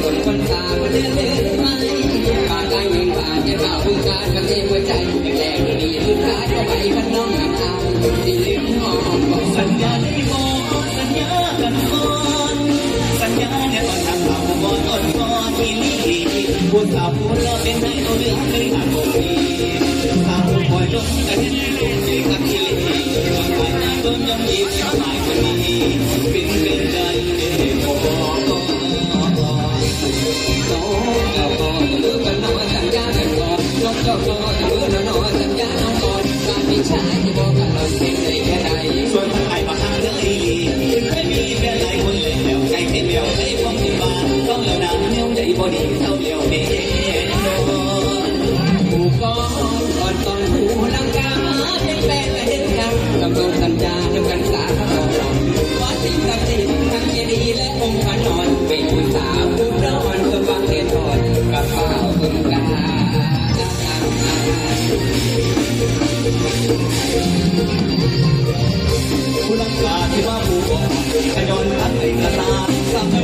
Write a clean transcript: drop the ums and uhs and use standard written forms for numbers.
คนคนตาคนเดินเดินไปปากกายเงินบาทจะเป่าผู้การกันเต็มหัวใจแรงดีลูกค้าเข้าไปพันน้องน้ำตาดีลืมหอมสัญญาได้บ่สัญญากันก่อนสัญญาเนี่ยตอนทำเราบ่อ่อนก่อนอีลีผู้สาวผู้รอเป็นให้เอาเรื่องเคยหาบ่ดีสาวผู้คอยลงกันให้ลูกดีกับอีลีคนไทยหน้าต้นยังมีสบายคนนี้เป็นใจบ่น้องเราก่อนมือกันนอนสัญญากันก่อนน้องเจ้าก่อนมือเรานอนสัญญาน้องก่อนการมีชายที่บอกกันเราเป็นได้แค่ใดส่วนไทยมาหาเลยถึงไม่มีแค่หลายคนเลยแล้วใจเต็มเดียวใจความที่บ้านต้องแล้วนานเดียวใจบ่ดีเท่าเดียวเด้ผู้กองก่อนตอนผู้ลังกาเป็นแฟนและเห็นกันกำลงสัญญาน้ำกันสาเขาบอกว่าสิ่งศักดิ์สิทธิ์ทั้งเจดีย์และองค์พระนอนเป็นผู้สาวผู้นอนเพื่อฟังเทศน์กับเฝ้าบึงกาผู้รักษาที่ว่าผู้บอกขย้อนทันในกระตาทำให้